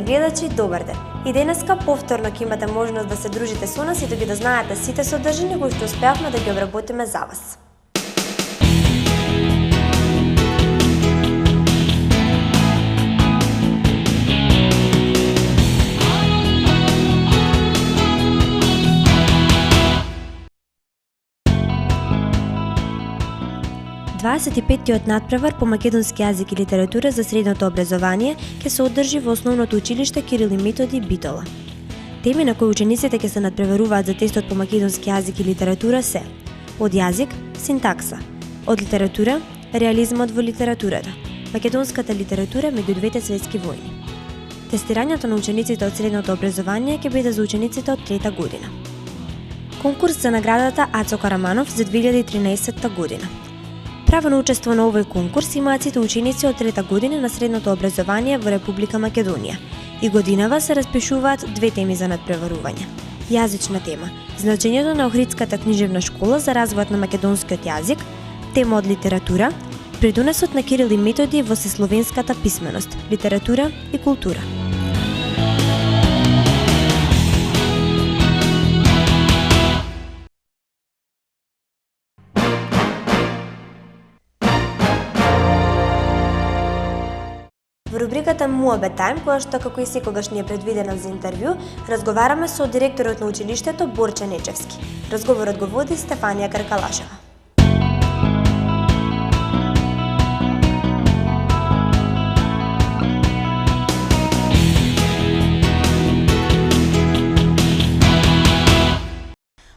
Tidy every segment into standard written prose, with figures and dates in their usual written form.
Уважаеми гледачи, добар ден! И денеска повторно ќе имате можност да се дружите со нас и да ги дознаете сите содржини кои што успеавме да ги обработиме за вас. Дваесетипеттиот надпревар по македонски јазик и литература за средното образование ќе се одржи во основното училиште Кирил и Методи Битола. Теми на кои учениците ќе се надпреваруваат за тестот по македонски јазик и литература се: од јазик синтакса, од литература реализмот во литературата, македонската литература меѓу двете светски војни. Тестирањето на учениците од средното образование ќе биде за учениците од трета година. Конкурс за наградата Ацо Караманов за 2013 година. Право на учество на овој конкурс имаат сите ученици од трета година на средното образование во Република Македонија. И годинава се распишуваат две теми за надпреварување. Јазична тема – значењето на Охридската книжевна школа за развојот на македонскиот јазик, тема од литература, придонесот на Кирил и Методи во сесловенската писменост, литература и култура. Во рубриката Муабет Тајм, која што како и секогаш ни е предвидена за интервју, разговараме со директорот на училиштето Борче Нечевски. Разговорот го води Стефанија Каркалашева.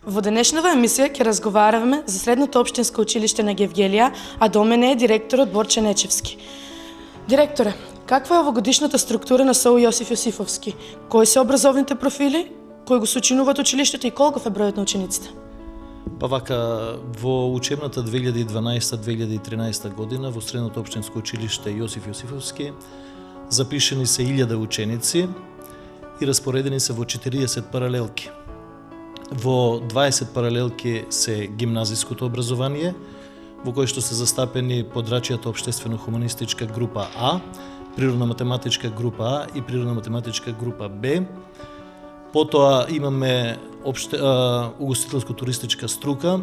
Во денешнава емисија ќе разговараме за Средното општинско училиште на Гевгелија, а до мене е директорот Борче Нечевски. Директоре, каква е овогодишната структура на СОУ Јосиф Јосифовски? Кои се образовните профили, кои го сочинуваат училиштето и колков е бројот на учениците? Па вака, во учебната 2012-2013 година во Средното општинско училиште Јосиф Јосифовски запишени се 1000 ученици и распоредени се во 40 паралелки. Во 20 паралелки се гимназиското образование, во кој што се застапени подрачјата Обштествено-хуманистичка група А, Природно-математичка група А и Природно-математичка група Б. Потоа имаме угостителско-туристичка струка,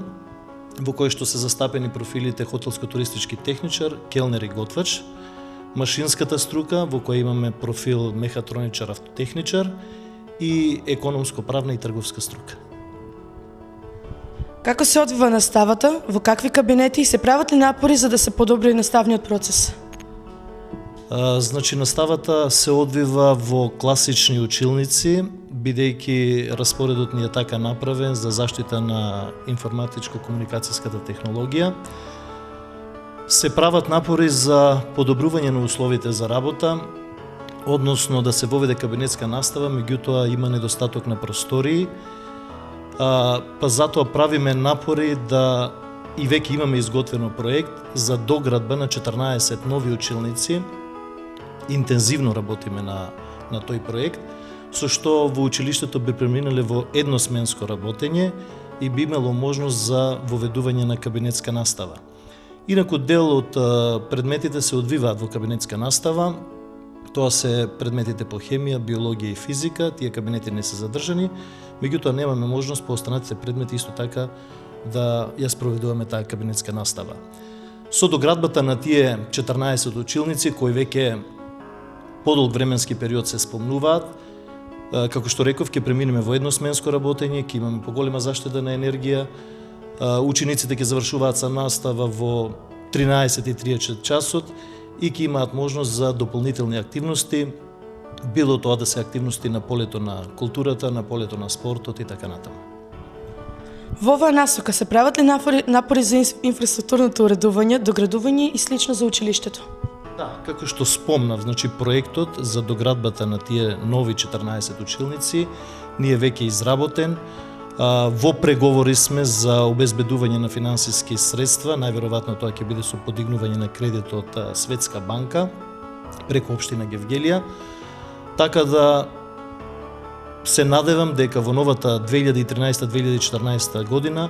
во кој што се застапени профилите хотелско-туристички техничар, келнер и готвач, машинската струка, во која имаме профил мехатроничар, автотехничар и економско-правна и трговска струка. Како се одвива наставата, во какви кабинети и се прават ли напори за да се подобри наставниот процес? Значи, наставата се одвива во класични училници, бидејќи распоредот ни е така направен за заштита на информатичко-комуникацијската технологија. Се прават напори за подобрување на условите за работа, односно да се воведе кабинетска настава, меѓутоа има недостаток на простории, па затоа правиме напори да и веќе имаме изготвено проект за доградба на 14 нови училници. Интензивно работиме на тој проект, со што во училиштето би преминале во едносменско работење и би имало можност за воведување на кабинетска настава. Инаку дел од предметите се одвиваат во кабинетска настава. Тоа се предметите по хемија, биологија и физика, тие кабинети не се задржани, меѓутоа немаме можност по останатите предмети исто така да ја спроведуваме таа кабинетска настава. Со доградбата на тие 14 училници кои веќе подолг временски период се спомнуваат, како што реков, ќе преминеме во едносменско работење, ќе имаме поголема заштеда на енергија, учениците ќе завршуваат со настава во 13:30 часот и ќе имаат можност за дополнителни активности, било тоа да се активности на полето на културата, на полето на спортот и така натаму. Во оваа насока се прават ли напори за инфраструктурното уредување, доградување и слично за училиштето? Да, како што спомнав, значи проектот за доградбата на тие нови 14 училници ни е веќе изработен. Во преговори сме за обезбедување на финансиски средства, најверојатно тоа ќе биде со подигнување на кредит од Светска банка преку општина Гевгелија. Така да се надевам дека во новата 2013-2014 година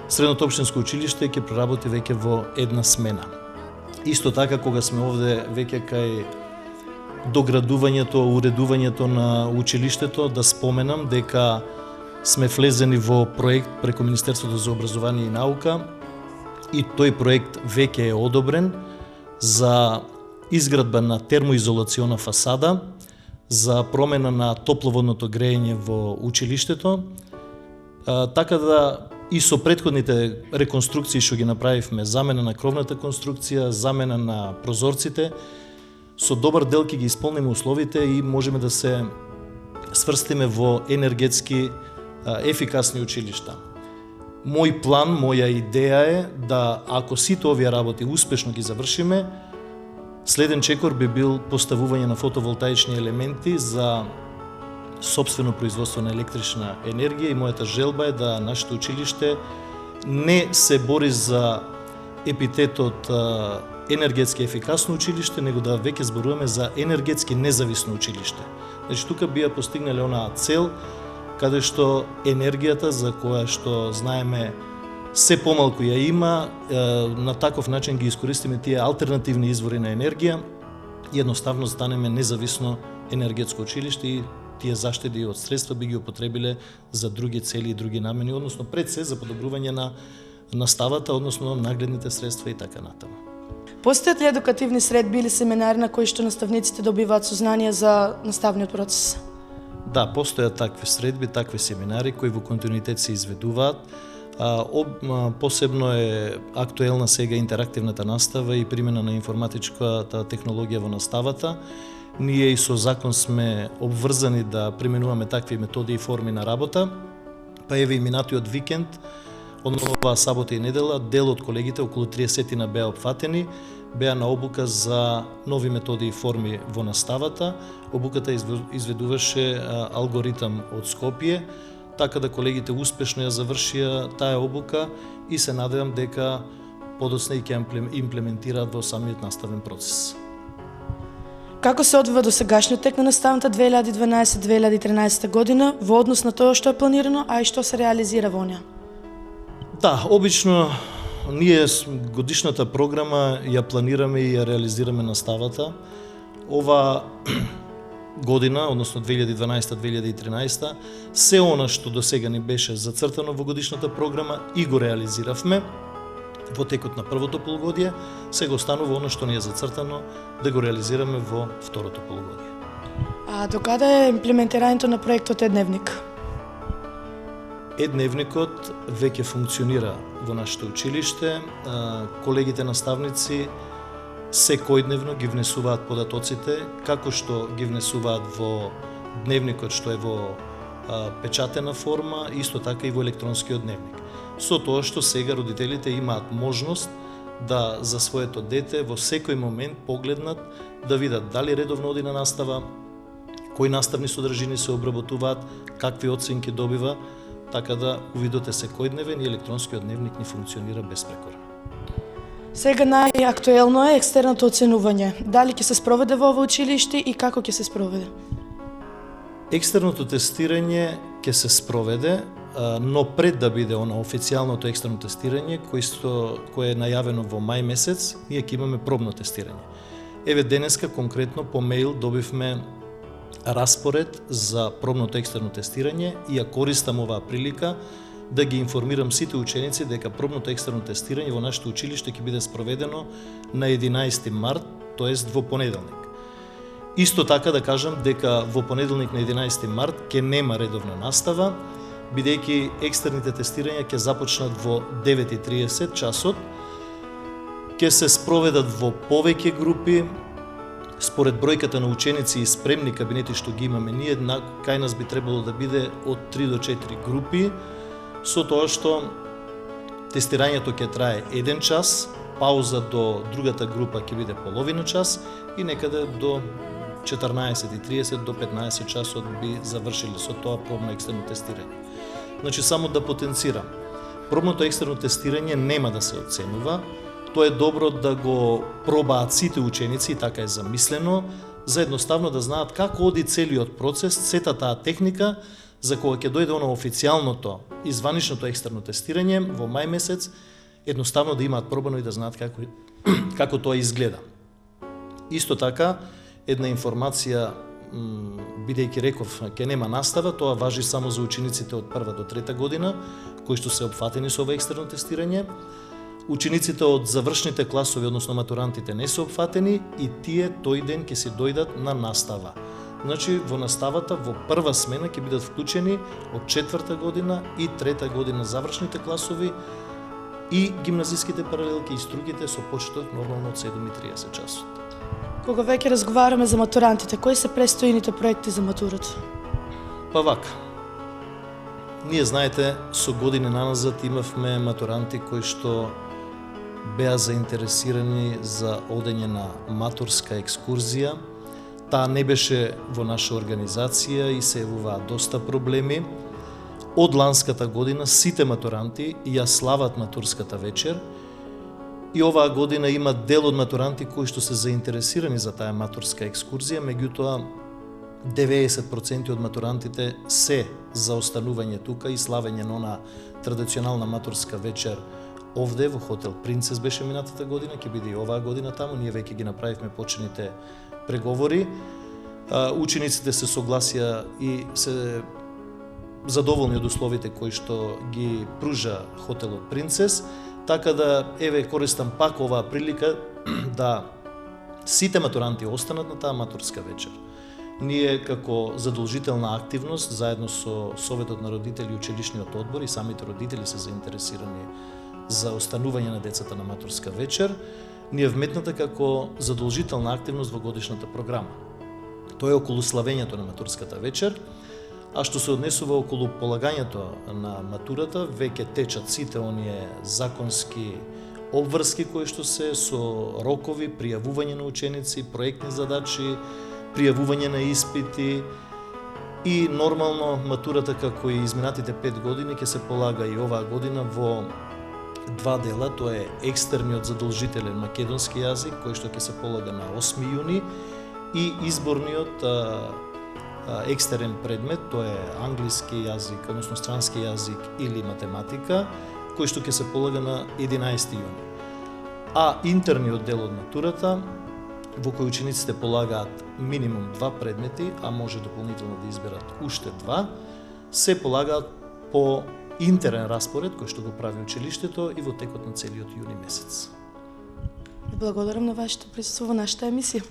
Средното општинско училиште ќе проработи веќе во една смена. Исто така, кога сме овде веќе кај доградувањето, уредувањето на училиштето, да споменам дека сме влезени во проект преку Министерството за образование и наука и тој проект веќе е одобрен за изградба на термоизолациона фасада, за промена на топловодното грејење во училиштето, така да и со претходните реконструкции што ги направивме, замена на кровната конструкција, замена на прозорците, со добар дел ќе ги исполниме условите и можеме да се сврстиме во енергетски ефикасни училишта. Мој план, моја идеја е да, ако сите овие работи успешно ги завршиме, следен чекор би бил поставување на фотоволтаични елементи за сопствено производство на електрична енергија и мојата желба е да нашето училиште не се бори за епитетот енергетски ефикасно училиште, него да веќе зборуваме за енергетски независно училиште. Значи, тука би ја постигнале онаа цел каде што енергијата за која што знаеме се помалку ја има, на таков начин ги искористиме тие алтернативни извори на енергија и едноставно станеме независно енергетско училиште и тие заштеди од средства би ги употребиле за други цели и други намени, односно пред се за подобрување на наставата, односно нагледните средства и така натаму. Постојат ли едукативни средби или семинари на кои што наставниците добиваат сознание за наставниот процес? Да, постојат такви средби, такви семинари кои во континуитет се изведуваат. Посебно е актуелна сега интерактивната настава и примена на информатичката технологија во наставата. Ние и со закон сме обврзани да применуваме такви методи и форми на работа, па еве и минатиот викенд, односно оваа сабота и недела, дел од колегите, околу 30 беа опфатени, беа на обука за нови методи и форми во наставата. Обуката изведуваше алгоритам од Скопје, така да колегите успешно ја завршија таа обука и се надевам дека подоцна и ќе имплементираат во самиот наставен процес. Како се одвива досегашниот тек на наставната 2012-2013 година во однос на тоа што е планирано, а и што се реализира во неа? Да, обично ние годишната програма ја планираме и ја реализираме наставата. Ова година, односно 2012-2013, се она што досега ни беше зацртано во годишната програма и го реализиравме во текот на првото полугодие, сега останува она што ни е зацртано да го реализираме во второто полугодие. А докаде е имплементирањето на проектот Е-дневник? Е-дневникот веќе функционира во нашето училиште. Колегите наставници секојдневно ги внесуваат податоците, како што ги внесуваат во дневникот што е во печатена форма, исто така и во електронскиот дневник. Со тоа што сега родителите имаат можност да за своето дете во секој момент погледнат, да видат дали редовно оди на настава, кои наставни содржини се обработуваат, какви оценки добива, така да увидот е секојдневен и електронскиот дневник ни функционира безпрекорно. Сега најактуелно е екстерното оценување. Дали ќе се спроведе во ова училиште и како ќе се спроведе? Екстерното тестирање ќе се спроведе, но пред да биде она официјалното екстерно тестирање, кое е најавено во мај месец, ние ќе имаме пробно тестирање. Еве денеска конкретно по мејл добивме распоред за пробното екстерно тестирање и ја користам оваа прилика да ги информирам сите ученици дека пробното екстерно тестирање во нашето училиште ќе биде спроведено на 11 март, тоест во понеделник. Исто така да кажам дека во понеделник на 11 март ќе нема редовна настава, бидејќи екстерните тестирања ќе започнат во 9:30 часот, ќе се спроведат во повеќе групи, според бројката на ученици и спремни кабинети што ги имаме ние, кај нас би требало да биде од 3 до 4 групи, со тоа што тестирањето ќе трае 1 час, пауза до другата група ќе биде половина час и некаде до 14:30 до 15 часот би завршиле со тоа пробно екстерно тестирање. Значи, само да потенцирам, пробното екстерно тестирање нема да се оценува, тоа е добро да го пробаат сите ученици, и така е замислено, за едноставно да знаат како оди целиот процес, сета таа техника, за кога ќе дојде оно официјалното и званичното екстерно тестирање во мај месец, едноставно да имаат пробано и да знаат како тоа изгледа. Исто така, една информација, бидејќи реков ќе нема настава, тоа важи само за учениците од 1 до 3 година, кои што се опфатени со ова екстерно тестирање. Учениците од завршните класови, односно матурантите, не се опфатени и тие тој ден ќе се дојдат на настава. Значи, во наставата, во прва смена ќе бидат вклучени од 4 година и 3 година завршните класови и гимназиските паралелки и стругите со почеток нормално од 7:30 часот. Кога веќе разговараме за матурантите, кои се престојните проекти за матурата? Па вака. Ние, знаете, со години наназад имавме матуранти кои што беа заинтересирани за одење на матурска екскурзија. Таа не беше во наша организација и се јавуваа доста проблеми. Од ланската година сите матуранти ја слават матурската вечер и оваа година има дел од матуранти кои што се заинтересирани за таа матурска екскурзија, меѓутоа 90% од матурантите се за останување тука и славење на она традиционална матурска вечер овде во хотел Принцес беше минатата година, ќе биде и оваа година таму. Ние веќе ги направивме почините преговори. Учениците се согласија и се задоволни од условите кои што ги пружа хотелот Принцес, така да еве користам пак оваа прилика да сите матуранти останат на таа матурска вечер. Ние како задолжителна активност, заедно со Советот на родители и училишниот одбор и самите родители се заинтересирани за останување на децата на матурска вечер, ние вметната како задолжителна активност во годишната програма. Тоа е околу славењето на матурската вечер, а што се однесува околу полагањето на матурата, веќе течат сите оние законски обврски кои што се со рокови, пријавување на ученици, проектни задачи, пријавување на испити и нормално матурата како и изминатите 5 години ќе се полага и оваа година во два дела. Тоа е екстерниот задолжителен македонски јазик кој што ќе се полага на 8 јуни и изборниот екстерен предмет, тоа е англиски јазик, односно странски јазик или математика, кој што ќе се полага на 11 јуни. А интерниот дел од матурата, во кој учениците полагаат минимум 2 предмети, а може дополнително да изберат уште 2, се полагаат по интерен распоред кој што го прави училиштето и во текот на целиот јуни месец. Благодарам на вашето присуство во нашата емисија.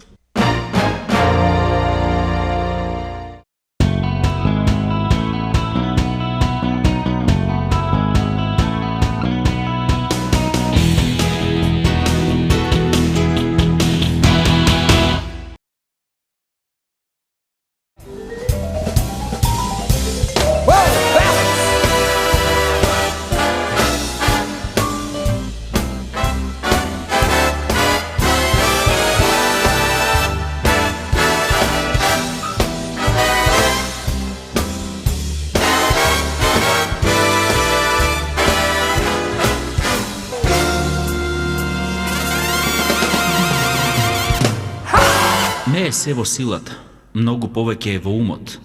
Не е се во силата, многу повеќе е во умот.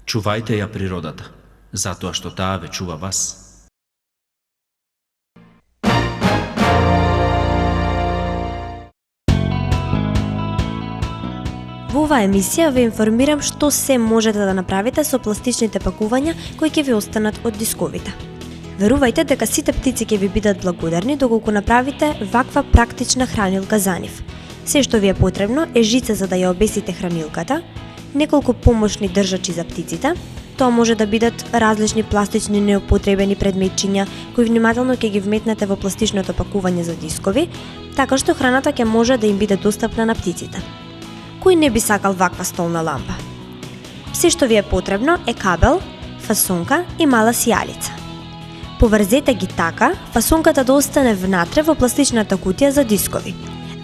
Чувајте ја природата, затоа што таа ве чува вас. Во оваа емисија ве информирам што се можете да направите со пластичните пакувања кои ќе ви останат од дисковите. Верувајте дека сите птици ќе ви бидат благодарни доколку направите ваква практична хранилка за нив. Се што ви е потребно е жица за да ја обесите хранилката, неколку помошни држачи за птиците, тоа може да бидат различни пластични неупотребени предметчиња кои внимателно ќе ги вметнете во пластичното пакување за дискови, така што храната ќе може да им биде достапна на птиците. Кој не би сакал ваква столна лампа? Се што ви е потребно е кабел, фасонка и мала сијалица. Поврзете ги така, фасонката да остане внатре во пластичната кутија за дискови.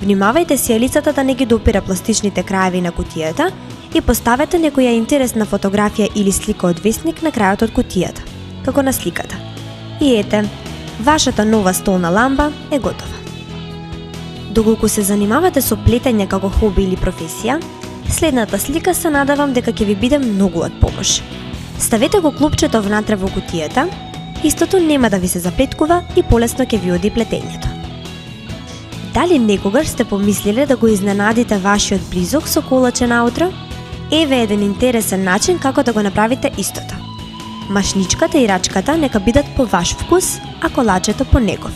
Внимавајте сијалицата да не ги допира пластичните краеви на кутијата и поставете некоја интересна фотографија или слика од весник на крајот од кутијата, како на сликата. И ете, вашата нова столна лампа е готова. Доколку се занимавате со плетење како хоби или професија, следната слика се надевам дека ќе ви биде многу од помош. Ставете го клупчето внатре во кутијата, истото нема да ви се заплеткува и полесно ќе ви оди плетењето. Дали некогаш сте помислиле да го изненадите вашиот близок со колаче наутро? Еве еден интересен начин како да го направите истото. Машничката и рачката нека бидат по ваш вкус, а колачето по негов.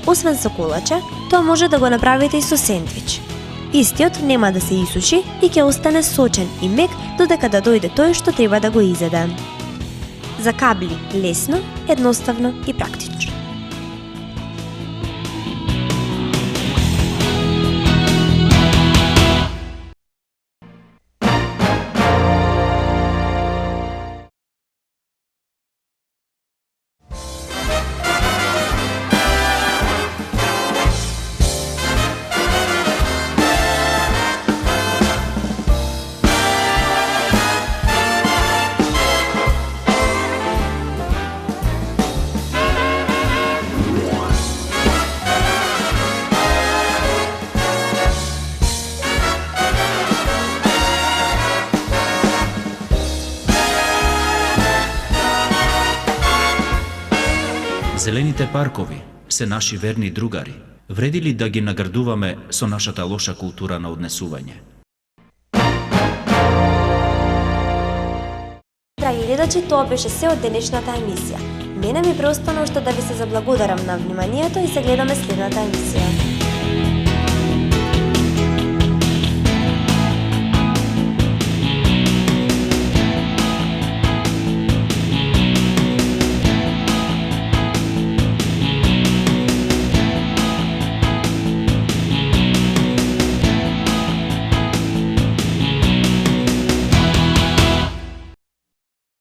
Освен со колаче, тоа може да го направите и со сендвич. Истиот нема да се исуши и ќе остане сочен и мек додека да дојде тој што треба да го изеде. За кабли лесно, едноставно и практично. Зелените паркови се наши верни другари. Вреди ли да ги наградуваме со нашата лоша култура на однесување? Драги гледачи, тоа беше се од денешната емисија. Мене ми преостана уште да ви се заблагодарам на вниманието и се гледаме следната емисија.